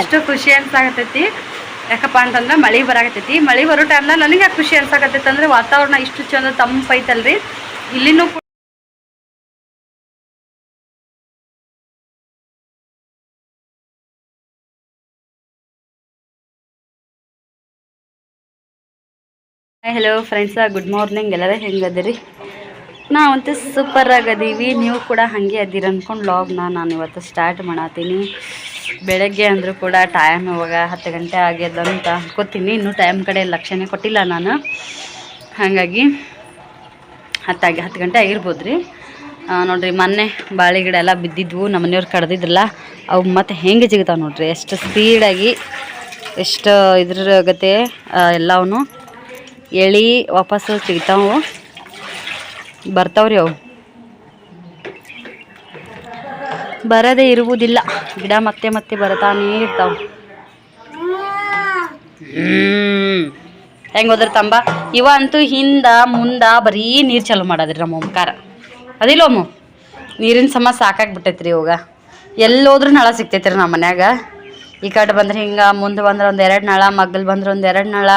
ಎಷ್ಟು ಖುಷಿ ಅನ್ಸಾಕತ್ತೈತಿ. ಯಾಕಪ್ಪ ಅಂತಂದ್ರೆ ಮಳೆ ಬರಾಕತ್ತೈತಿ. ಮಳೆ ಬರೋ ಟೈಮ್ನಾಗ ನನಗೆ ಯಾಕೆ ಖುಷಿ ಅನ್ಸಾಕತ್ತೈತಿ ಅಂದ್ರೆ ವಾತಾವರಣ ಇಷ್ಟು ಚಂದ ತಂಪೈತಲ್ರಿ. ಇಲ್ಲಿನೂ ಹಲೋ ಫ್ರೆಂಡ್ಸ, ಗುಡ್ ಮಾರ್ನಿಂಗ್. ಎಲ್ಲರೂ ಹೆಂಗದಿರಿ? ನಾವಂತೂ ಸೂಪರ್ ಆಗದೀವಿ. ನೀವು ಕೂಡ ಹಾಗೆ ಅದಿರಿ ಅಂದ್ಕೊಂಡು ವ್ಲಾಗ್ನ ನಾನು ಇವತ್ತು ಸ್ಟಾರ್ಟ್ ಮಾಡತ್ತೀನಿ. ಬೆಳಗ್ಗೆ ಅಂದರೂ ಕೂಡ ಟೈಮ್ ಇವಾಗ 10 ಗಂಟೆ ಆಗ್ಯದಂತ ಅನ್ಕೋತೀನಿ. ಇನ್ನೂ ಟೈಮ್ ಕಡೆ ಲಕ್ಷ್ಯನೇ ಕೊಟ್ಟಿಲ್ಲ ನಾನು. ಹಾಗಾಗಿ 10 ಗಂಟೆ ಆಗಿರ್ಬೋದು ರೀ. ನೋಡಿರಿ, ಮೊನ್ನೆ ಬಾಳೆ ಗಿಡ ಎಲ್ಲ ಬಿದ್ದಿದ್ವು, ನಮ್ಮ ಮನೆಯವ್ರು ಕಡ್ದಿದ್ರಲ್ಲ, ಅವು ಮತ್ತೆ ಹೆಂಗೆ ಜಿಗ್ತಾವೆ ನೋಡಿರಿ. ಎಷ್ಟು ಸ್ಪೀಡಾಗಿ, ಎಷ್ಟು ಇದ್ರಾಗತ್ತೆ ಎಲ್ಲವೂ ಎಳಿ ವಾಪಸ್ಸು ಸಿಗ್ತಾವೆ, ಬರ್ತಾವ್ರಿ. ಅವು ಬರದೇ ಇರುವುದಿಲ್ಲ. ಗಿಡ ಮತ್ತೆ ಮತ್ತೆ ಬರ್ತಾನೇ ಇರ್ತಾವೆ. ಹೆಂಗೆ ಹೋದ್ರ ತಂಬ ಇವ ಅಂತೂ ಹಿಂದ ಮುಂದ ಬರೀ ನೀರು ಚಾಲು ಮಾಡೋದ್ರಿ ನಮ್ಮ ಓಂಕಾರ. ಅದಿಲ್ಲ ಒಮ್ಮು ನೀರಿನ ಸಮ ಸಾಕಾಗ್ಬಿಟ್ಟೈತ್ರಿ. ಇವಾಗ ಎಲ್ಲೋದ್ರೂ ನಳ ಸಿಗ್ತೈತ್ರಿ ನಮ್ಮ ಮನ್ಯಾಗ. ಈ ಕಡೆ ಬಂದ್ರೆ ಹಿಂಗೆ, ಮುಂದೆ ಬಂದ್ರೆ 1-2 ನಳ, ಮಗ್ಗಲ್ ಬಂದ್ರೆ 1-2 ನಳ.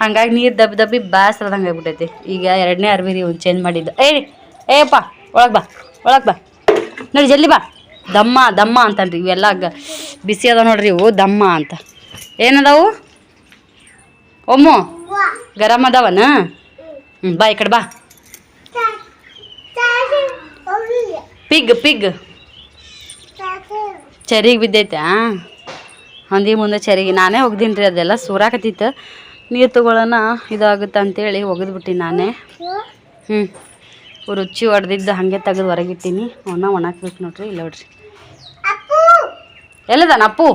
ಹಾಗಾಗಿ ನೀರು ದಬ್ಬಿ ಬೇಸರದಂಗೆ ಆಗ್ಬಿಟ್ಟೈತಿ. ಈಗ 2ನೇ ಅರ್ವಿ ರೀ ಒಂದು ಚೇಂಜ್ ಮಾಡಿದ್ದು. ಏಯಪ್ಪ ಒಳಗೆ ಬಾ ನೋಡಿ, ಜಲ್ದಿ ಬಾ. ದಮ್ಮ ಅಂತನ್ರಿ ಇವೆಲ್ಲ. ಬಿಸಿ ಅದಾವ ನೋಡ್ರಿ ಇವು, ದಮ್ಮ ಅಂತ. ಏನದಾವು ಒಮ್ಮು? ಗರಂ ಅದಾವನ? ಬಾ ಈ ಕಡೆ ಬಾ. ಪಿಗ್ ಚರಿಗೆ ಬಿದ್ದೈತೆ. ಹಂದಿ ಮುಂದೆ ಚರಿಗೆ ನಾನೇ ಒಗ್ದೀನಿ ರೀ. ಅದೆಲ್ಲ ಸೂರಾಕತ್ತಿತ್ತು. ನೀರು ತೊಗೊಳ್ಳೋಣ ಇದಾಗುತ್ತೆ ಅಂತೇಳಿ ಒಗೆದ್ಬಿಟ್ಟು ನಾನೇ. ರುಚಿ ಹೊಡೆದಿದ್ದು ಹಾಗೆ ತೆಗೆದು ಹೊರಗಿಟ್ಟೀನಿ. ಅವನ್ನ ಒಣಾಕ್ಬೇಕು ನೋಡ್ರಿ. ಇಲ್ಲ ನೋಡ್ರಿ, ಎಲ್ಲದಾನ ಅಪ್ಪು?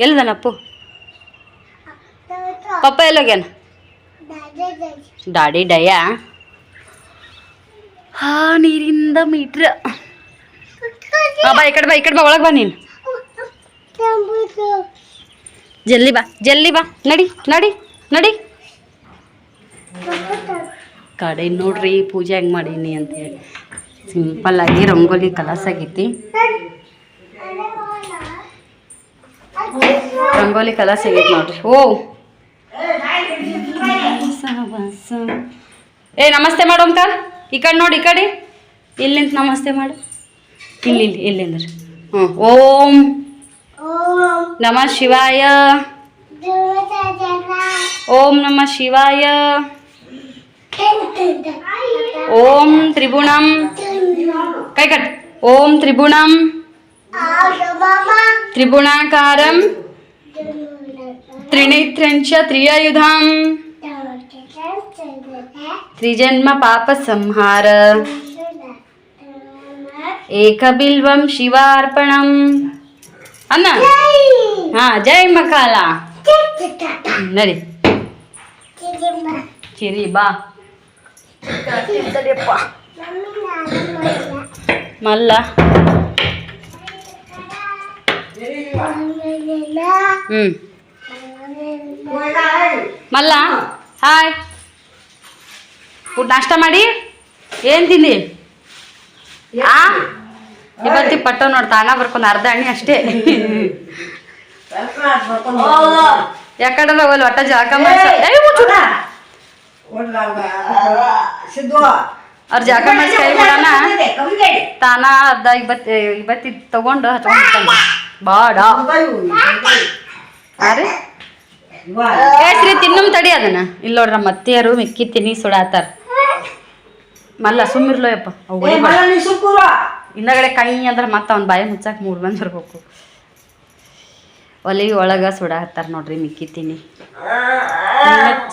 ಎಲ್ಲದಾನ ಅಪ್ಪು? ಪಪ್ಪ ಎಲ್ಲೋಗ್ಯಾನ? ಡಾಡಿ ಡಯ. ನೀರಿಂದ ಮೀಟ್ರ್. ಬಾ ಈ ಕಡೆ ಬಾ ಒಳಗೆ ಬಾ. ನೀನು ಜಲ್ದಿ ಬಾ. ನಡಿ ಕಡೆ ನೋಡ್ರಿ ಪೂಜೆ ಹೆಂಗೆ ಮಾಡೀನಿ ಅಂತೇಳಿ. ಸಿಂಪಲ್ಲಾಗಿ ರಂಗೋಲಿ ಕಲಸ ಆಗೈತಿ. ರಂಗೋಲಿ ಕಲಸ ಆಗೈತಿ ನೋಡ್ರಿ. ನಮಸ್ತೆ ಮಾಡು ಅಂತ. ಈ ಕಡೆ ನೋಡಿ, ಈ ಕಡೆ ಇಲ್ಲಿಂದ ನಮಸ್ತೆ ಮಾಡು. ಇಲ್ಲಿಂದ್ರಿ. ಓಂ ನಮಃ ಶಿವಾಯ. ಓಂ ನಮಃ ಶಿವಾಯ. ಓಂ ತ್ರಿಗುಣಂ. ಕೈ ಕಟ್. ಓಂ ತ್ರಿಗುಣಂ ತ್ರಿಗುಣಾಕಾರಂ ತ್ರಿನೇತ್ರಂಚ ತ್ರಿಯಾಯುಧಂ ತ್ರಿಜನ್ಮ ಪಾಪ ಸಂಹಾರ ಏಕಬಿಲ್ವಂ ಶಿವಾರ್ಪಣಂ ಅನ್ನ. ಜೈ ಮಕಾಲ. ನಡಿ ಚಿರಿ ಬಾ. ಮಲ್ಲ ಮಲ್ಲ ಹಾಯ್. ಊಟ ನಾಷ್ಟ ಮಾಡಿ ಏನು ತಿಂದಿ? ಇವತ್ತಿ ಪಟ್ಟು ನೋಡಿ ತಾನ ಬರ್ಕೊಂಡು ಅರ್ಧ ಅಣ್ಣಿ ಅಷ್ಟೇ. ಯಾಕಂದ್ರೆ ಹೋಗಲ್ಲ ಒಟ್ಟ ಜಳಕ ಅವ್ರ ಜಳಕ ಮಾಡಿಸಿ ಕೈ ಮಾಡೋಣ. ತಾನ ಅರ್ಧ ಇವತ್ತಿ ತಗೊಂಡು ಹಚ್ಕೊಂಡ್ಬಿಡ್ತಾನೆ. ಬಾಡ ಶ್ರೀ ತಿನ್ನಮ್ ತಡಿ ಅದನ್ನ. ಇಲ್ಲ ನೋಡ್ರ ಮತ್ತೆಯಾರು ಮಿಕ್ಕಿ ತಿನ್ನಿ ಸುಡಾತಾರ. ಮಲ್ಲ ಸುಮ್ಮಿರ್ಲೋ ಯಪ್ಪ. ಹಿಂದಗಡೆ ಕೈ ಅಂದ್ರೆ ಮತ್ತೆ ಅವ್ನ ಬಾಯಿ ಮುಚ್ಚಾಕ 3 ಮಂದಿ ಬರ್ಬೇಕು. ಒಲಿ ಒಳಗೆ ಸುಡಾತಾರ ನೋಡ್ರಿ ಮಿಕ್ಕಿ ತಿನ್ನಿ.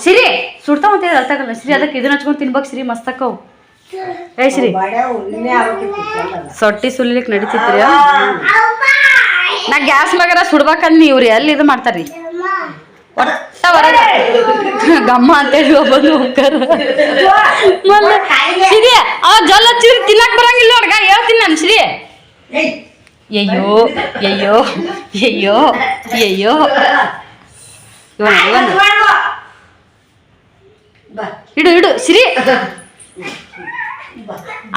ಸಿರಿ ಸುಡ್ತಾವ ಅಂತ ಅರ್ಥಗಲ್ಲ ಶ್ರೀ. ಅದಕ್ಕೆ ಇದನ್ನ ಹಚ್ಕೊಂಡು ತಿನ್ಬೇಕು ಶ್ರೀ. ಮಸ್ತಕ್ಕವು. ಶ್ರೀ ಸೊಟ್ಟಿ ಸುಲಿಲಿಕ್ಕೆ ನಡೀತಿತ್ರಿ. ನಾ ಗ್ಯಾಸ್ ಮ್ಯಾಗಾರ ಸುಡ್ಬೇಕಂದ್ ಇವ್ರಿ ಅಲ್ಲಿ ಇದು ಮಾಡ್ತಾರ್ರಿ. ಒಟ್ಟ ಹೊರಗ ಗಮ್ಮ ಅಂತೇಳಿ ಒಬ್ಬಂದು ಹೋಗ್ತಾರ. ಶ್ರೀ ಆ ಜಲ್ ಹಚ್ಚಿದ್ರಿ ತಿನ್ನಕ್ ಬರಂಗಿಲ್ಲ ನೋಡ್ಗ. ಹೇಳ್ತೀನಿ ನಾನು ಶ್ರೀ. ಅಯ್ಯೋ ಇಡು ಶ್ರೀ.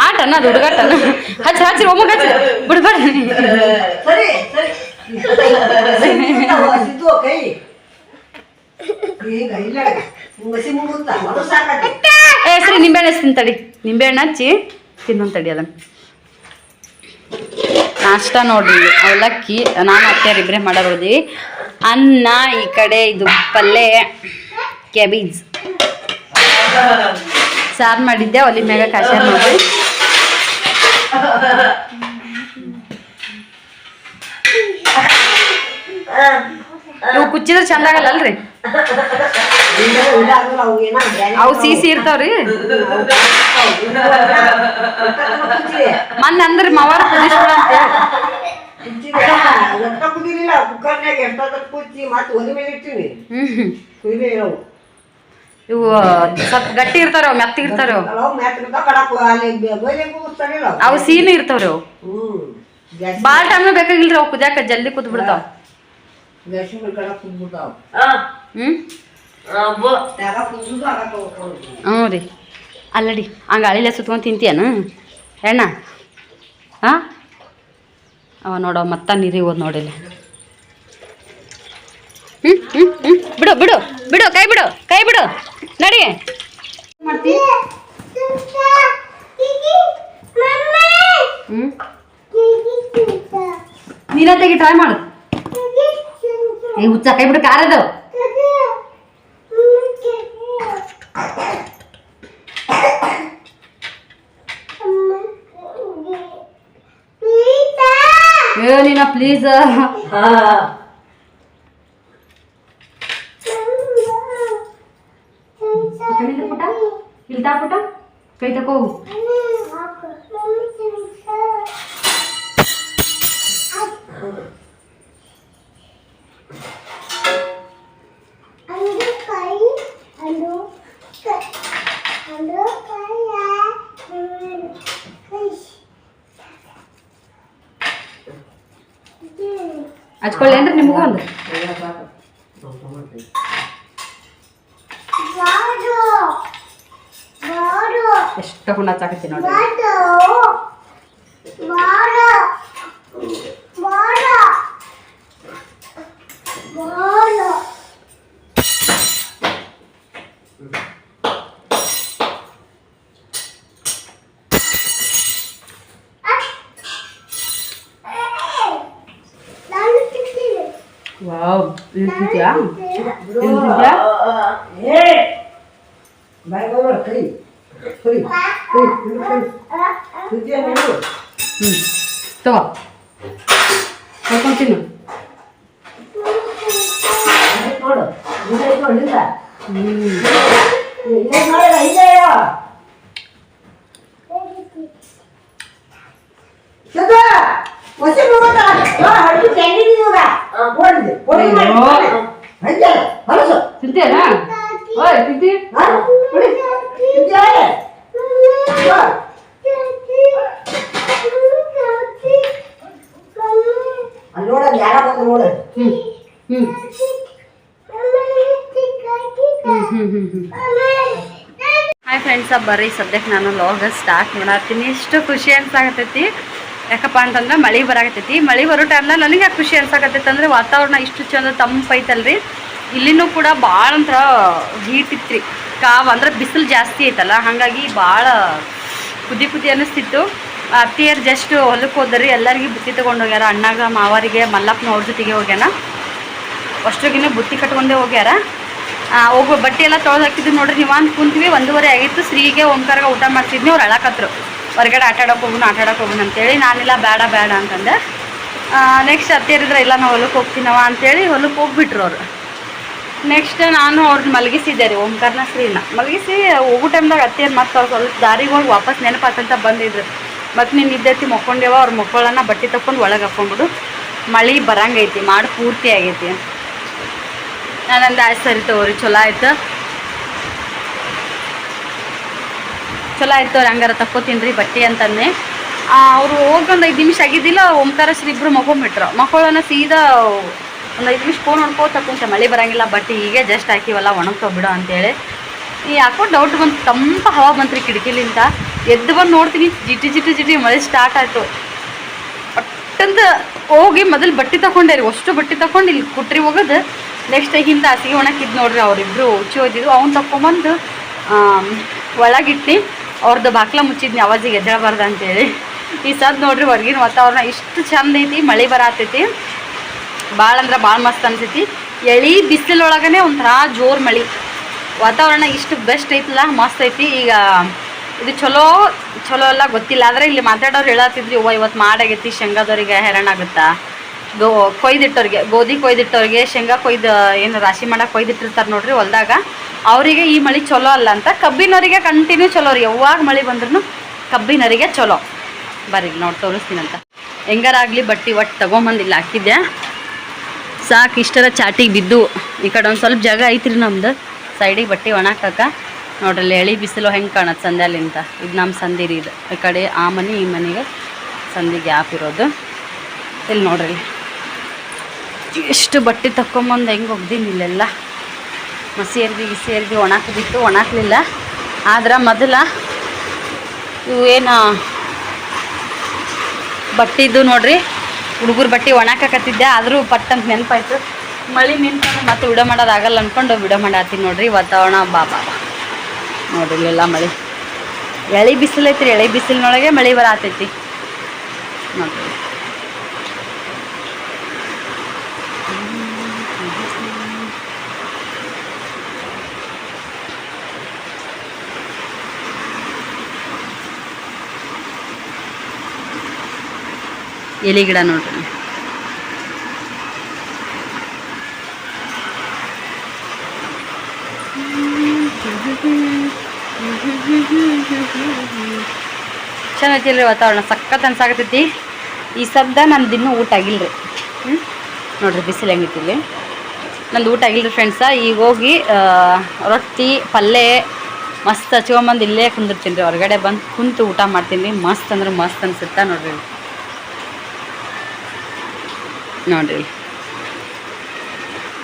ಆಟನ ಅದು ಹುಡುಗಾಟನ ಹಚ್ಚಿ ಒಮ್ಮಗ ಹಚ್ಚಿ ಬಿಡ್ಬೇಡ ಸರಿ ನಿಂಬೆಹಣ್ಣು ಹಚ್ಚಿ ತಿಂತಡಿ ನಿಂಬೆಹಣ್ಣು ಹಚ್ಚಿ ತಿನ್ನೊಂದು ತಡಿ ಅದನ್ನು ನಾಷ್ಟ ನೋಡ್ರಿ ಅವಲಕ್ಕಿ ನಾನು ಅತ್ತೆಯವ್ರು ಇಬ್ಬರೇ ಮಾಡೋದಿ ಅನ್ನ ಈ ಕಡೆ ಇದು ಪಲ್ಯ ಕ್ಯಾಬೇಜ್ ಸಾರು ಮಾಡಿದ್ದೆ ಒಲಿ ಮ್ಯಾಗ ಕಾಶ್ಯಾರ ನೋಡ್ರಿ ಇವು ಕುಚ್ಚಿದ್ರೆ ಚಂದ ಆಗಲ್ಲಲ್ರಿ ಅವು ಸಿಸಿ ಇರ್ತಾವ್ರಿ ಮೊನ್ನೆ ಅಂದ್ರೆ ಮವಾರ ಕುದಿಸ್ಬಿಡ ಇವು ಸ್ವಲ್ಪ ಗಟ್ಟಿ ಇರ್ತಾರ ಮೆತ್ತ ಇರ್ತಾರ ಅವು ಸೀನು ಇರ್ತಾವ್ರಿ ಅವು ಭಾಳ ಟೈಮ್ ಬೇಕಾಗಿಲ್ರಿ ಅವು ಕುದಿಯಾಕ ಜಲ್ದಿ ಕುದ್ ಬಿಡ್ತಾವ ಹ್ಞೂ ರೀ ಅಲ್ಲಡಿ ಹಂಗೆ ಅಳಿಲೆ ಸುತ್ಕೊಂಡು ತಿಂತೀಯನು ಎಣ್ಣ ಹಾಂ ಅವ ನೋಡೋ ಮತ್ತ ನೀರಿ ಓದ್ ನೋಡಿಲ್ಲ ಬಿಡು ಬಿಡು ಬಿಡು ಕೈ ಬಿಡು ನಡಿ ಮಾಡ್ತಿ ನೀರ ತೆಗಿ ಟ್ರೈ ಮಾಡು ಏ ಹುಚ್ಚ ಕೈ ಬಿಡು ಕಾರದು ಏ ನೀನ ಪ್ಲೀಸ್ ಪುಟ ಇಲ್ತಾ ಪುಟ ಕೈ ತಕೋ ಹಚ್ಕೊಳ್ಳಿ ಅಂದ್ರೆ ನಿಮಗೂ ಒಂದು ಎಷ್ಟು ಹುಣ್ಣ ಹಚ್ಚಾಕತ್ತಿ ನೋಡಿ ವಾವ್ ಇಳ್ತಿದ್ಯಾ ತಗೋ ಕರ್ಕೊಂಡು ತಿನ್ನು ತಿಂತೇನಾ ತಿಂತಿ ಹಾಯ್ ಫ್ರೆಂಡ್ಸ ಬರ್ರಿ ಸದ್ಯಕ್ಕೆ ನಾನು ಲಾಗ್ ಸ್ಟಾರ್ಟ್ ಮಾಡತ್ತೀನಿ ಇಷ್ಟು ಖುಷಿ ಅನ್ಸಾಕತ್ತೈತಿ ಯಾಕಪ್ಪ ಅಂತಂದ್ರೆ ಮಳೆ ಬರಾಕತ್ತೈತಿ ಮಳೆ ಬರೋ ಟೈಮ್ದಾಗ ನನಗೆ ಖುಷಿ ಅನ್ಸಾಕತ್ತೈತಿ ಅಂದ್ರೆ ವಾತಾವರಣ ಇಷ್ಟು ಚಂದ ತಂಪೈತಲ್ರಿ ಇಲ್ಲಿನೂ ಕೂಡ ಭಾಳ ಒಂಥರ ಹೀಟ್ ಇತ್ತು ರೀ ಅಂದ್ರೆ ಬಿಸಿಲು ಜಾಸ್ತಿ ಐತಲ್ಲ ಹಾಗಾಗಿ ಭಾಳ ಕುದಿ ಅನ್ನಿಸ್ತಿತ್ತು ಅತ್ತಿಯರು ಜಸ್ಟ್ ಹೊಲಕ್ಕೆ ಹೋದ್ರಿ ಎಲ್ಲರಿಗೂ ಬುತ್ತಿ ತೊಗೊಂಡು ಹೋಗ್ಯಾರ ಅಣ್ಣಾಗ ಮಾವರಿಗೆ ಮಲ್ಲಪ್ಪನ ಅವ್ರ ಜೊತೆಗೆ ಹೋಗ್ಯಾನ ಅಷ್ಟ್ರಿಗಿನ್ನೂ ಬುತ್ತಿ ಕಟ್ಕೊಂಡೇ ಹೋಗ್ಯಾರ ಹೋಗೋ ಬಟ್ಟೆ ಎಲ್ಲ ತೊಳೆದು ಹಾಕಿದ್ವಿ ನೋಡ್ರಿ ನೀವು ಅಂತ ಕುಂತೀವಿ 1:30 ಆಗಿತ್ತು ಶ್ರೀಗೆ ಓಂಕಾರ್ಗೆ ಊಟ ಮಾಡ್ತಿದ್ನಿ ಅವ್ರು ಅಳಕತ್ರು ಹೊರಗಡೆ ಆಟಾಡೋಕೆ ಹೋಗೋಣ ಅಂತೇಳಿ ನಾನಿಲ್ಲ ಬೇಡ ಅಂತಂದೆ ನೆಕ್ಸ್ಟ್ ಅತ್ತಿಯರಿದ್ರೆ ಇಲ್ಲ ನಾವು ಹೊಲಕ್ಕೆ ಹೋಗ್ತೀನವ ಅಂತೇಳಿ ಹೊಲಕ್ಕೆ ಹೋಗ್ಬಿಟ್ರು ಅವರು ನೆಕ್ಸ್ಟ್ ನಾನು ಅವ್ರನ್ನ ಮಲಗಿಸಿದ್ದೆ ರೀ ಓಂಕಾರನ ಶ್ರೀನ ಮಲಗಿಸಿ ಹೋಗೋ ಟೈಮ್ದಾಗ ಅತ್ತಿಯರು ಮತ್ತೆ ಅವ್ರು ಸ್ವಲ್ಪ ದಾರಿಗೆ ಹೋಗಿ ವಾಪಸ್ ನೆನಪಾತಂತ ಬಂದಿದ್ರು ಮತ್ತು ನೀನು ನಿದ್ದೈತಿ ಮಕ್ಕೊಂಡೇವ ಅವ್ರ ಮಕ್ಕಳನ್ನ ಬಟ್ಟೆ ತಕೊಂಡು ಒಳಗೆ ಹಾಕ್ಕೊಂಡ್ಬಿಡು ಮಳೆ ಬರಂಗೈತಿ ಮಾಡಿ ಪೂರ್ತಿ ಆಗೈತಿ ನಾನಂದು ಆಯ್ತು ಸರಿ ತಗೋರಿ ಚಲೋ ಆಯ್ತು ಅವ್ರು ಹಂಗಾರ ತಕ್ಕೋತೀನಿ ರೀ ಬಟ್ಟೆ ಅಂತಂದೆ ಅವರು ಹೋಗಿ ಒಂದು 5 ನಿಮಿಷ ಆಗಿದ್ದಿಲ್ಲ ಓಂಕಾರ ಶ್ರೀ ಇಬ್ಬರು ಮಕ್ಕೊಂಬಿಟ್ರು ಮಕ್ಕಳನ್ನ ಸೀದಾ ಒಂದು 5 ನಿಮಿಷ ಫೋನ್ ನೋಡ್ಕೋ ತಕೊಂತೆ ಮಳೆ ಬರೋಂಗಿಲ್ಲ ಬಟ್ಟೆ ಹೀಗೆ ಜಸ್ಟ್ ಹಾಕಿವಲ್ಲ ಒಣಗ್ತೋ ಬಿಡು ಅಂತೇಳಿ ಯಾಕೋ ಡೌಟ್ ಬಂತು ತಂಪ ಹವಾ ಬಂತು ರೀ ಕಿಟಕಿಲಿಂದ ಎದ್ದು ಬಂದು ನೋಡ್ತೀನಿ, ಜಿಟಿ ಜಿಟಿ ಜಿಟಿ ಮಳೆ ಸ್ಟಾರ್ಟ್ ಆಯಿತು. ಪಟ್ಟಂತ ಹೋಗಿ ಮೊದಲು ಬಟ್ಟೆ ತಗೊಂಡೆ ರೀ, ಅಷ್ಟು ಬಟ್ಟೆ ತಗೊಂಡು ಇಲ್ಲಿ ಕುಟ್ರಿ ಹೋಗೋದು. ನೆಕ್ಸ್ಟ್ ಹಿಂದೆ ಹಾಸಿಗೆ ಒಣಗಿದ್ದು ನೋಡ್ರಿ, ಅವರಿಬ್ಬರು ಉಚ್ಚಿ ಹೋದಿದ್ದು. ಅವ್ನು ತಗೊಂಬಂದು ಒಳಗಿಟ್ಟು ಅವ್ರದ್ದು ಬಾಕ್ಲ ಮುಚ್ಚಿದ್ನಿ ಅವಾಜಿಗೆ ಎದ್ದೇಳಬಾರ್ದು ಅಂತೇಳಿ. ಈ ಸದ್ ನೋಡ್ರಿ ಹೊರಗಿನ ವಾತಾವರಣ ಇಷ್ಟು ಚಂದ ಐತಿ. ಮಳೆ ಬರತೈತಿ, ಭಾಳ ಅಂದ್ರೆ ಭಾಳ ಮಸ್ತ್ ಅನ್ಸೈತಿ. ಎಳಿ ಬಿಸಿಲೊಳಗನೆ ಒಂಥರ ಜೋರು ಮಳೆ. ವಾತಾವರಣ ಇಷ್ಟು ಬೆಸ್ಟ್ ಐತಿಲ್ಲ, ಮಸ್ತ್ ಐತಿ. ಈಗ ಇದು ಚಲೋ ಎಲ್ಲ ಗೊತ್ತಿಲ್ಲ, ಆದರೆ ಇಲ್ಲಿ ಮಾತಾಡೋರು ಹೇಳತ್ತಿದ್ರಿ, ಇವತ್ತು ಮಾಡಾಗೈತಿ, ಶೇಂಗಾದವ್ರಿಗೆ ಹೆರಣಾಗುತ್ತಾ, ಕೊಯ್ದಿಟ್ಟವ್ರಿಗೆ, ಗೋಧಿ ಕೊಯ್ದಿಟ್ಟವ್ರಿಗೆ, ಶೇಂಗಾ ಕೊಯ್ದು ಏನು ರಾಶಿ ಮಾಡಕ್ಕೆ ಕೊಯ್ದಿಟ್ಟಿರ್ತಾರೆ ನೋಡ್ರಿ ಹೊಲ್ದಾಗ, ಅವರಿಗೆ ಈ ಮಳೆ ಚಲೋ ಅಲ್ಲ ಅಂತ. ಕಬ್ಬಿನವರಿಗೆ ಕಂಟಿನ್ಯೂ ಚಲೋ ರೀ, ಯಾವಾಗ ಮಳೆ ಬಂದ್ರೂ ಕಬ್ಬಿನವರಿಗೆ ಚಲೋ. ಬರ್ರಿ ನೋಡಿ ತೋರಿಸ್ತೀನಂತ. ಹೆಂಗಾರಾಗಲಿ ಬಟ್ಟೆ ಒಟ್ಟು ತೊಗೊಂಬಂದಿಲ್ಲ ಹಾಕಿದ್ದೆ ಸಾಕು. ಇಷ್ಟರ ಚಾಟಿಗೆ ಬಿದ್ದು ಈ ಕಡೆ ಒಂದು ಸ್ವಲ್ಪ ಜಾಗ ಐತ್ರಿ ನಮ್ದು, ಸೈಡಿಗೆ ಬಟ್ಟೆ ಒಣಾಕಕ್ಕ. ನೋಡ್ರಲ್ಲಿ ಎಳಿ ಬಿಸಿಲು ಹೆಂಗೆ ಕಾಣತ್ತೆ ಸಂಧ್ಯಾಲಿಂತ. ಇದು ನಮ್ಮ ಸಂದಿರಿ, ಇದು ಈ ಕಡೆ ಆ ಮನೆ ಈ ಮನೆಗೆ ಸಂದಿ ಗ್ಯಾಪ್ ಇರೋದು. ಇಲ್ಲಿ ನೋಡ್ರಿ ಎಷ್ಟು ಬಟ್ಟೆ ತಕ್ಕೊಂಬಂದು ಹೆಂಗೆ ಒಗ್ದೀನಿ ಇಲ್ಲೆಲ್ಲ. ಗಿಸಿ ಒಣಾಕದಿತ್ತು, ಒಣಾಕಲಿಲ್ಲ. ಆದ್ರೆ ಮೊದಲ ಇವು ಏನು ಬಟ್ಟೆದು ನೋಡ್ರಿ, ಹುಡುಗರು ಬಟ್ಟೆ ಒಣಾಕತ್ತಿದ್ದೆ, ಆದರೂ ಪಟ್ಟಂತ ನೆನಪಾಯ್ತು. ಮಳೆ ನಿಂತ್ಕೊಂಡು ಮತ್ತೆ ವಿಡಿಯೋ ಮಾಡೋದಾಗಲ್ಲ ಅಂದ್ಕೊಂಡು ವಿಡಿಯೋ ಮಾಡತ್ತೀನಿ ನೋಡ್ರಿ. ವಾತಾವರಣ ಬಾ ನೋಡ್ರಿ ಇಲ್ಲೆಲ್ಲ ಮಳೆ, ಎಳಿ ಬಿಸಿಲು ಐತ್ರಿ. ಎಳಿ ಬಿಸಿಲಿನೊಳಗೆ ಮಳೆ ಬರತೈತಿ ನೋಡ್ರಿ. ಎಲೆ ಗಿಡ ನೋಡ್ರಿ, ಚೆನ್ನಾಗೈತಿಲ್ರಿ ವಾತಾವರಣ, ಸಖತ್ ಅನ್ಸಾಕತ್ತೈತಿ. ಈ ಸದ್ದ ನಂದು ಇನ್ನೂ ಊಟ ಆಗಿಲ್ರಿ. ನೋಡ್ರಿ ಬಿಸಿಲು ಹೆಂಗೈತಿ ಇಲ್ಲಿ. ನಂದು ಊಟ ಆಗಿಲ್ರಿ ಫ್ರೆಂಡ್ಸ. ಈಗ ಹೋಗಿ ರೊಟ್ಟಿ ಪಲ್ಯ ಮಸ್ತ್ ಹಚ್ಕೊಂಬಂದು ಇಲ್ಲೇ ಕುಂದಿರ್ತೀನಿ ರೀ. ಹೊರಗಡೆ ಬಂದು ಕುಂತು ಊಟ ಮಾಡ್ತೀನಿ. ಮಸ್ತ್ ಅಂದ್ರೆ ಮಸ್ತ್ ಅನ್ಸುತ್ತಾ ನೋಡ್ರಿ. ನೋಡ್ರಿ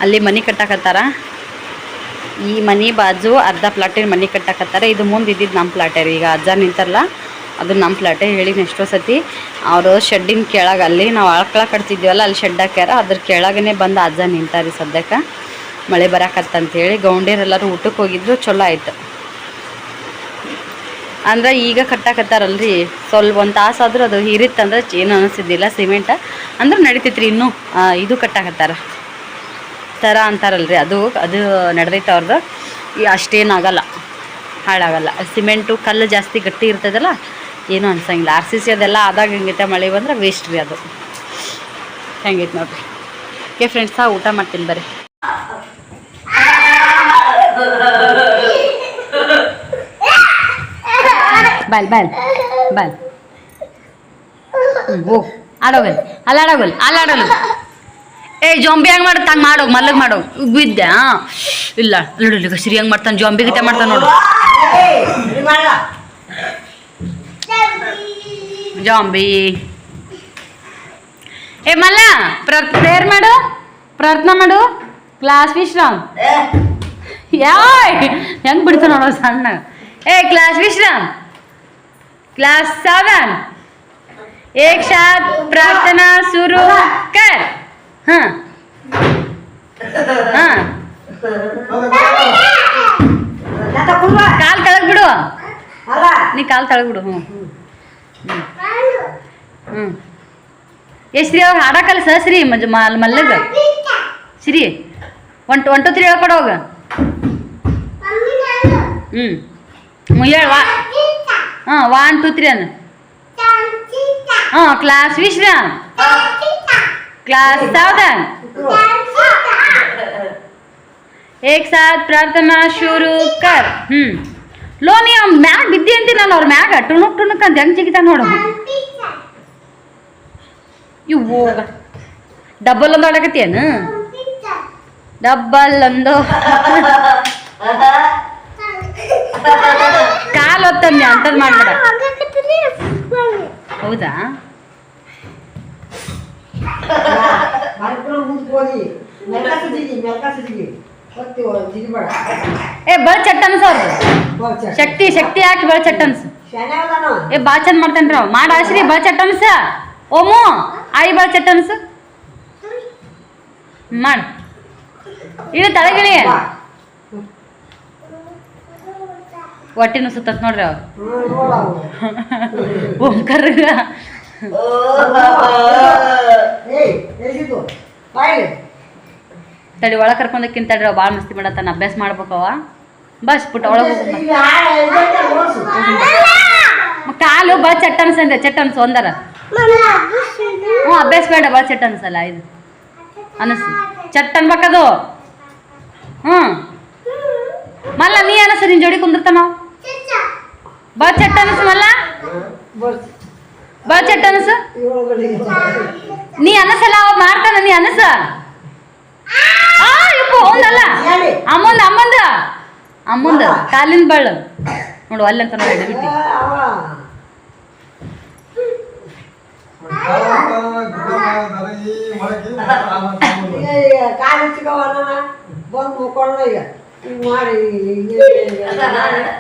ಅಲ್ಲಿ ಮನೆ ಕಟ್ಟಾಕತ್ತಾರ. ಈ ಮನೆ ಬಾಜು ಅರ್ಧ ಪ್ಲಾಟಿನ ಮನೆ ಕಟ್ಟಾಕತ್ತಾರೆ. ಇದು ಮುಂದೆ ಇದ್ದಿದ್ದು ನಮ್ಮ ಪ್ಲಾಟೇ ರೀ. ಈಗ ಅಜ್ಜ ನಿಂತಾರಲ್ಲ ಅದು ನಮ್ಮ ಪ್ಲಾಟೇ. ಹೇಳಿನ ಎಷ್ಟೋ ಸತಿ ಅವರು ಶೆಡ್ಡಿನ ಕೆಳಗೆ, ಅಲ್ಲಿ ನಾವು ಆಳ್ಕಳ ಕಟ್ತಿದ್ದೀವಲ್ಲ ಅಲ್ಲಿ ಶೆಡ್ ಹಾಕ್ಯಾರ, ಅದ್ರ ಕೆಳಗನೆ ಬಂದು ಅಜ್ಜ ನಿಂತಾರೆ ಸದ್ಯಕ್ಕೆ. ಮಳೆ ಬರಾಕತ್ತಂತೇಳಿ ಗೌಂಡಿಯರೆಲ್ಲರೂ ಊಟಕ್ಕೆ ಹೋಗಿದ್ರು, ಚಲೋ ಆಯ್ತು. ಅಂದ್ರೆ ಈಗ ಕಟ್ಟಾಕತ್ತಾರಲ್ರಿ, ಸ್ವಲ್ಪ ಒಂದು ತಾಸು ಆದರೂ ಅದು ಹೀರಿತ್ತಂದ್ರೆ ಏನು ಅನಿಸಿದ್ದಿಲ್ಲ. ಸಿಮೆಂಟ್ ಅಂದ್ರೆ ನಡಿತೈತ್ರಿ. ಇನ್ನೂ ಇದು ಕಟ್ಟಾಕತ್ತಾರ ಥರ ಅಂತಾರಲ್ರಿ, ಅದು ನಡೆದೈತೆ ಅವ್ರದ್ದು. ಅಷ್ಟೇನಾಗಲ್ಲ, ಹಾಳಾಗಲ್ಲ. ಸಿಮೆಂಟು ಕಲ್ಲು ಜಾಸ್ತಿ ಗಟ್ಟಿ ಇರ್ತದಲ್ಲ, ಏನೂ ಅನ್ಸಂಗಿಲ್ಲ. RCC ಅದೆಲ್ಲ ಆದಾಗ ಹಿಂಗೈತೆ, ಮಳೆ ಬಂದ್ರೆ ವೇಸ್ಟ್ ರೀ ಅದು. ಹೆಂಗೈತೆ ನೋಡ್ರಿ. ಓಕೆ ಫ್ರೆಂಡ್ಸ, ಊಟ ಮಾಡ್ತೀನಿ ಬರ್ರಿ. ಬಾಲ್ ಹೋಗ್ ಆಡೋಗಲ್, ಅಲ್ಲಾಡೋಗಲ್. ಜೊಂಬಿ ಹೆಂಗೆ ಮಾಡುತ್ತೆ ಹಂಗೆ ಮಾಡೋಗಿ, ಮಲ್ಲಗೆ ಮಾಡೋಗಿ. ಬಿದ್ದೆ ಇಲ್ಲ ಅಲ್ಲಿಗ ಸಿರಿ ಹೆಂಗೆ ಮಾಡ್ತಾನೆ, ಜೊಂಬಿ ಗೀತೆ ಮಾಡ್ತಾನೆ ನೋಡು. ಜೊಂಬಿ ಮಲ್ಲ ಪ್ರೇಯರ್ ಮಾಡು, ಪ್ರಾರ್ಥನಾ ಮಾಡು. ಕ್ಲಾಸ್ ವಿಶ್ರಾಮ್ ಹೆಂಗೆ ಬಿಡ್ತಾನೆ ನೋಡೋ ಸಣ್ಣ. ಕ್ಲಾಸ್ ವಿಶ್ರಾಮ್, क्लास 7 एक साथ प्रार्थना शुरू कर. हाँ हाँ काल तळग बिಡು, ನೀ ಕಾಲ್ ತಳಗ್ ಬಿಡು. ಶ್ರೀ ಅವ್ರು ಹಾಡಕಲ್ಲ ಶ್ರೀ ಮಲ್ಲಗ ಶ್ರೀ 1 2 3 ಹೇಳ್ಕೊಡೋಗ. ಹೇಳುವ. 1 2 3 ಅನ್ನು. क्लास विश्राम, क्लास 7 एक साथ प्रार्थना शुरू कर. ಲೋ ನೀ ಅವ್ನ ಮ್ಯಾಗ ಬಿದ್ದಿ ಅಂತೀನಿ ನಾನು. ಅವ್ರ ಮ್ಯಾಗ ಟುಣುಕ್ ಅಂತ ಹೆಂಗೆ ಜಿಗಿತಾನೆ ನೋಡು. ಇವು ಡಬ್ಬಲ್ ಒಂದು ಆಡಕತ್ತೇನು? ಡಬ್ಬಲ್ ಒಂದು ಕಾಲು ಹೊತ್ತಂದೆ ಅಂತದ್ ಮಾಡ್ಬೇಡ. ಹೌದಾ? ಬಳ ಚಟ್ ಅನ್ಸ ಅವ್ರದ್ದು. ಶಕ್ತಿ ಹಾಕಿ ಬಳ ಚಟ್ ಅನ್ಸು. ಏ ಬಾ ಚಂದ ಮಾಡ್ತೇನ್ರಿ ಅವ ಮಾಡ ಆಶ್ರಿ ಬಾ ಚಟ್ ಅನ್ಸ ಓಮು ಆಯಿ ಬಾ ಚಟ್ ಅನ್ಸ ಮಾಡ ಇಳಿ ತಳಗಿಳಿ ಹೊಟ್ಟಿನ ಸುತ್ತತ್ ನೋಡ್ರಿ ಅವ ಓಂಕರ್ಗ ತಡಿ ಒಳಗೆ ಕರ್ಕೊಂಡಕ್ಕಿಂತ ತಡ್ರಿ ಅವ ಭಾಳ ಮಸ್ತಿ ಮಾಡತ್ತಾನ ಅಭ್ಯಾಸ ಮಾಡ್ಬೇಕವ ಬಸ್ ಪುಟ್ಟ ಒಳಗೆ ಕಾಲು ಭಾಳ ಚಟ್ ಅನ್ಸಂದ್ರೆ ಚಟ್ ಅನ್ಸ ಒಂದರ ಹ್ಞೂ ಅಭ್ಯಾಸ ಬೇಡ ಭಾಳ ಚಟ್ ಅನ್ಸಲ್ಲ ಇದು ಅನಸ್ ಚಟ್ ಅನ್ಬೇಕದು ಹ್ಞೂ ಮಲ್ಲ ನೀ ಅನಸ ನಿನ್ ಜೋಡಿ ಕುಂದಿರ್ತಾನ ಬಾ ಚಟ್ ಅನಸ ಮಲ್ಲ ಬಾ ಚಟ್ ಅನಸ ನೀ ಅನಸಲ್ಲ ಅವ ಮಾಡ್ತಾನ ನೀ ಅನಸ ಅಲ್ಲ ಅಮ್ಮಂದ ಅಮ್ಮಂದ ಅಮ್ಮಂದ ಕಾಲಿನ ಬಳ್ಳ ನೋಡು ಅಲ್ಲಂತ ನೋಡಿ ಬಿಟ್ಟು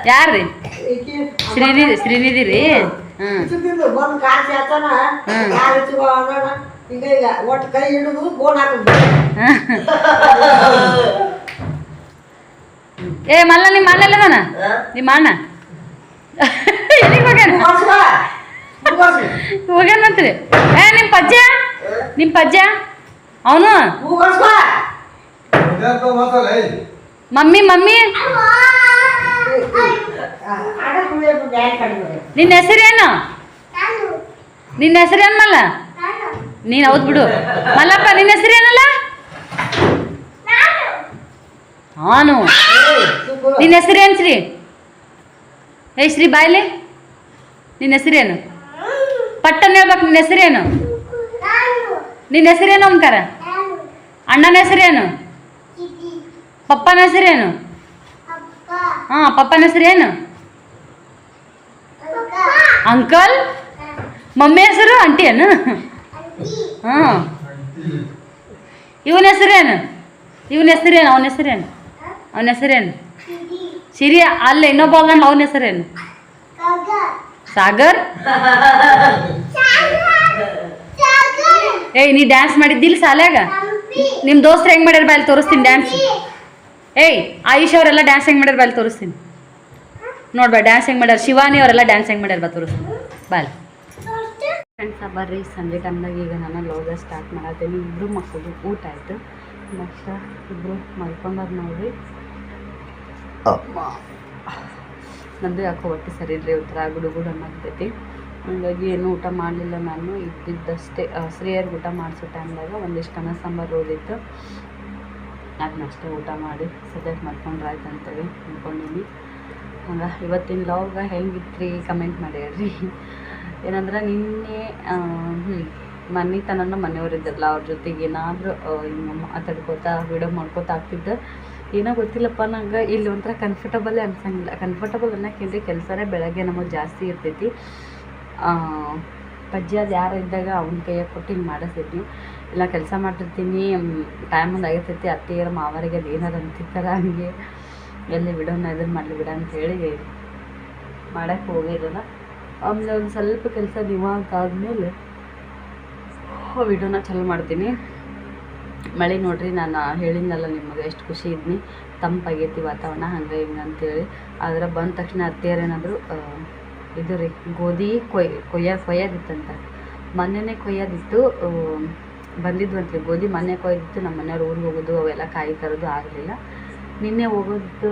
ಯಾರ್ರಿ ಶ್ರೀನಿಧಿ ರೀ ಏ ಮಲ್ಲ ನಿಮ್ಮ ಅಣ್ಣ ಎಲ್ಲದಾನ ನಿಮ್ಮ ಅಣ್ಣ ಹೋಗ್ಯಾನಂತ್ರಿ ಏ ನಿಮ್ಮ ಪಜ್ಜ ಅವನು ಮಮ್ಮಿ ನಿನ್ನ ಹೆಸರೇನು ಮಲ್ಲ ನೀನು ಹೌದು ಬಿಡು ಮಲ್ಲಪ್ಪ ನಿನ್ನ ಹೆಸರೇನಲ್ಲ ಹಾನು ನಿನ್ನ ಹೆಸರೇನು ಶ್ರೀ ಏ ಶ್ರೀ ಬಾಯ್ಲಿ ನಿನ್ನ ಹೆಸರೇನು ಪಟ್ಟನ್ ಹೇಳ್ಬೇಕು ನಿನ್ನ ಹೆಸರೇನು ಅಂಕಾರ ಅಣ್ಣನ ಹೆಸರೇನು ಪಪ್ಪನ ಹೆಸರೇನು ಹಾಂ ಪಪ್ಪನ ಹೆಸರೇನು ಅಂಕಲ್ ಮಮ್ಮಿ ಹೆಸರು ಆಂಟಿ ಏನು ಹಾಂ ಇವನ ಹೆಸರೇನು ಅವನ ಹೆಸರೇನು ಸಿರಿಯ ಅಲ್ಲ ಇನ್ನೊಬ್ಬ ಅವನ ಹೆಸರೇನು ಸಾಗರ್ ಏಯ್ ನೀ ಡ್ಯಾನ್ಸ್ ಮಾಡಿದ್ದಿಲ್ಲ ಶಾಲ್ಯಾಗ ನಿಮ್ಮ ದೋಸ್ತರು ಹೆಂಗೆ ಮಾಡ್ಯಾರ ಬಾಯಲ್ಲಿ ತೋರಿಸ್ತೀನಿ ಡ್ಯಾನ್ಸ್ ಏಯ್ ಆಯುಷ್ ಅವರೆಲ್ಲ ಡ್ಯಾನ್ಸ್ ಹೆಂಗೆ ಮಾಡ್ಯಾರ ಬಾಯಲ್ಲಿ ತೋರಿಸ್ತೀನಿ ನೋಡ್ಬಾ ಡ್ಯಾನ್ಸ್ ಹೆಂಗೆ ಮಾಡ್ಯಾರ ಶಿವಾನಿ ಅವರೆಲ್ಲ ಡ್ಯಾನ್ಸ್ ಹೆಂಗೆ ಮಾಡ್ಯಾರ ಬಾ ತೋರಿಸ್ತೀನಿ ಬಾಯ್ ಫ್ರೆಂಡ್ಸ್ ಬರ್ರಿ ಸಂಜೆ ಟೈಮ್ದಾಗ ಈಗ ನಾನು ಲೋಗ ಸ್ಟಾರ್ಟ್ ಮಾಡತ್ತೀನಿ ಇಬ್ಬರು ಮಕ್ಕಳು ಊಟ ಆಯಿತು ಮತ್ತು ಇಬ್ಬರು ಮಲ್ಕೊಂಡಾರ ನೋಡ್ರಿ ನಂದು ಯಾಕೋ ಹೊಟ್ಟೆ ಸರಿ ಇಲ್ಲರಿ ಒಂಥರ ಗುಡುಗುಡು ಅನ್ನೋದೈತಿ ಹಾಗಾಗಿ ಏನು ಊಟ ಮಾಡಲಿಲ್ಲ ನಾನು ಇದ್ದಿದ್ದಷ್ಟೇ ಶ್ರೀಯರ್ಗೆ ಊಟ ಮಾಡಿಸೋ ಟೈಮ್ದಾಗ ಒಂದಿಷ್ಟು ಅನ್ನ ಸಾಂಬಾರು ಓದಿತ್ತು ಅದನ್ನಷ್ಟೇ ಊಟ ಮಾಡಿ ಸದ್ಯಕ್ಕೆ ಮಾಡ್ಕೊಂಡ್ರೆ ಆಯ್ತು ಅಂತೇಳಿ ಅಂದ್ಕೊಂಡಿನಿ ಹಂಗೆ ಇವತ್ತಿನ ಲಾಗ ಹೆಂಗಿತ್ತು ಕಮೆಂಟ್ ಮಾಡಿರಿ ಏನಂದ್ರೆ ನಿನ್ನೆ ಮನೆ ತನಕ ಮನೆಯವರಿದ್ದಾರಲ್ಲ ಅವ್ರ ಜೊತೆಗೆ ಏನಾದರೂ ಹಿಂಗೆ ಮಾತಾಡ್ಕೋತಾ ವೀಡಿಯೋ ಮಾಡ್ಕೋತಾ ಆಗ್ತಿದ್ದೆ ಏನೋ ಗೊತ್ತಿಲ್ಲಪ್ಪ ನಂಗೆ ಇಲ್ಲಿ ಒಂಥರ ಕಂಫರ್ಟಬಲ್ಲೇ ಅನ್ಸಂಗಿಲ್ಲ ಕಂಫರ್ಟಬಲ್ ಅನ್ನೋಕ್ಕಿಂತ ಕೆಲಸನೇ ಬೆಳಗ್ಗೆ ನಮಗೆ ಜಾಸ್ತಿ ಇರ್ತೈತಿ ಪಜ್ಜಿ ಅದು ಯಾರು ಇದ್ದಾಗ ಅವ್ನ ಕೈಯಾಗ ಕೊಟ್ಟು ಹಿಂಗೆ ಮಾಡಿಸ್ತೀನಿ ಇಲ್ಲ ಕೆಲಸ ಮಾಡ್ತಿರ್ತೀನಿ ಟೈಮ್ ಒಂದು ಆಗಿರ್ತೈತಿ ಅತ್ತೆಯರ ಮಾವರಿಗೆ ಅದು ಏನಾರು ಅಂತಿರ್ತಾರೆ ಹಂಗೆ ಎಲ್ಲಿ ಬಿಡೋಣ ಇದನ್ನು ಮಾಡಲಿ ಬಿಡ ಅಂಥೇಳಿ ಮಾಡೋಕ್ಕೆ ಹೋಗಿರಲ್ಲ ಆಮೇಲೆ ಒಂದು ಸ್ವಲ್ಪ ಕೆಲಸ ನಿವಾಂತ ಆದಮೇಲೆ ವಿಡಿಯೋನ ಚಾಲು ಮಾಡ್ತೀನಿ ಮಳೆ ನೋಡ್ರಿ ನಾನು ಹೇಳಿದ್ನಲ್ಲ ನಿಮಗೆ ಎಷ್ಟು ಖುಷಿ ಇದ್ನಿ ತಂಪಾಗೈತಿ ವಾತಾವರಣ ಹಂಗೆ ಹಿಂಗೆ ಅಂತೇಳಿ ಆದರೆ ಬಂದ ತಕ್ಷಣ ಅತ್ತೆಯರೇನಾದರೂ ಇದು ರೀ ಗೋಧಿ ಕೊಯ್ಯೋದಿತ್ತಂತ ಮೊನ್ನೆನೇ ಕೊಯ್ಯೋದಿತ್ತು ಬಂದಿದ್ವಂತ್ರಿ ಗೋಧಿ ಮೊನ್ನೆ ಕೊಯ್ದಿತ್ತು ನಮ್ಮ ಮನೆಯವ್ರು ಊರಿಗೆ ಹೋಗೋದು ಅವೆಲ್ಲ ಕಾಯಿ ತರೋದು ಆಗಲಿಲ್ಲ ನಿನ್ನೆ ಹೋಗೋದು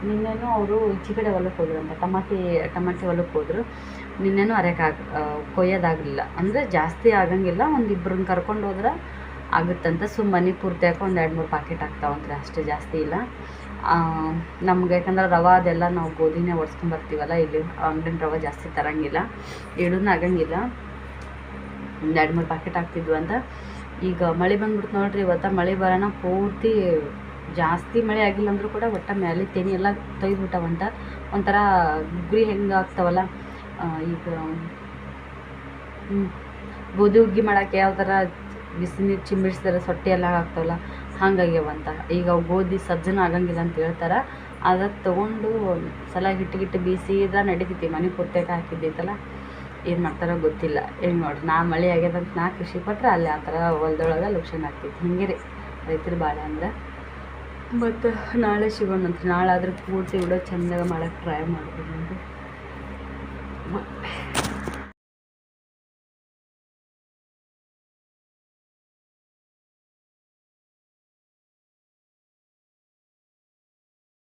ನಿನ್ನೆನೂ ಅವರು ಈಚೆ ಕಡೆ ಹೊಲಕ್ಕೆ ಹೋದ್ರಂತ ಟಮಾಟೆ ಹೊಲಕ್ಕೆ ಹೋದ್ರು ನಿನ್ನೆನೂ ಕೊಯ್ಯೋದಾಗಲಿಲ್ಲ ಅಂದರೆ ಜಾಸ್ತಿ ಆಗಂಗಿಲ್ಲ ಒಂದಿಬ್ಬರನ್ನ ಕರ್ಕೊಂಡು ಹೋದ್ರೆ ಆಗುತ್ತಂತ ಮನೆ ಪೂರ್ತಿ ಹಾಕಿ ಒಂದು 2-3 ಪ್ಯಾಕೆಟ್ ಆಗ್ತಾವಂತ್ರಿ ಅಷ್ಟೇ ಜಾಸ್ತಿ ಇಲ್ಲ ನಮ್ಗೆ ಯಾಕಂದ್ರೆ ರವೆ ಅದೆಲ್ಲ ನಾವು ಗೋಧಿನೇ ಒಡ್ಸ್ಕೊಂಬರ್ತೀವಲ್ಲ ಇಲ್ಲಿ ಅಂಗಡಿನ ರವೆ ಜಾಸ್ತಿ ತರಂಗಿಲ್ಲ ಇಡೂನು ಆಗಂಗಿಲ್ಲ ಒಂದು 2-3 ಪ್ಯಾಕೆಟ್ ಆಗ್ತಿದ್ವು ಅಂತ ಈಗ ಮಳೆ ಬಂದ್ಬಿಡ್ತು ನೋಡ್ರಿ ಇವತ್ತು ಮಳೆ ಬರೋಣ ಪೂರ್ತಿ ಜಾಸ್ತಿ ಮಳೆ ಆಗಿಲ್ಲ ಅಂದರೂ ಕೂಡ ಒಟ್ಟ ಮೇಲೆ ತೆನಿ ಎಲ್ಲ ತೊಯ್ದುಬಿಟ್ಟವಂತ ಒಂಥರ ಗುಗ್ರಿ ಹೆಂಗೆ ಆಗ್ತಾವಲ್ಲ ಈಗ ಗೋಧಿ ಹುಗ್ಗಿ ಮಾಡೋಕ್ಕೆ ಯಾವ ಥರ ಬಿಸಿ ನೀರು ಚಿಂಬಿಡ್ಸಿದ್ರೆ ಸೊಟ್ಟೆ ಎಲ್ಲ ಆಗ್ತಾವಲ್ಲ ಹಾಗಾಗ್ಯಾವಂತ ಈಗ ಗೋಧಿ ಸಜ್ಜನ ಆಗಂಗಿಲ್ಲ ಅಂತ ಹೇಳ್ತಾರೆ ಅದಕ್ಕೆ ತೊಗೊಂಡು ಒಂದು ಸಲ ಹಿಟ್ಟು ಬೀಸಿದ್ರೆ ನಡೀತೈತಿ. ಮನೆ ಪೂರ್ತಿಯಾಗಿ ಹಾಕಿದ್ದೈತಲ್ಲ, ಏನು ಮಾಡ್ತಾರೋ ಗೊತ್ತಿಲ್ಲ. ಏನು ನೋಡಿ ನಾ ಮಳೆ ಆಗ್ಯದಂತ ನಾ ಖುಷಿ ಪಟ್ರೆ ಅಲ್ಲಿ ಆ ಥರ ಹೊಲ್ದೊಳಗೆ ಲುಕ್ಷನ್ ಆಗ್ತೈತಿ. ಹಿಂಗೆ ರೀ ರೈತರು ಬಾಳೆ ಅಂದ್ರೆ. ಮತ್ತು ನಾಳೆ ಸಿಗೋಣಂತ. ನಾಳೆ ಆದ್ರೆ ಪೂರ್ತಿ ವಿಡಿಯೋ ಚೆಂದಾಗ ಮಾಡೋಕ್ಕೆ ಟ್ರೈ ಮಾಡ್ತೀನಿ.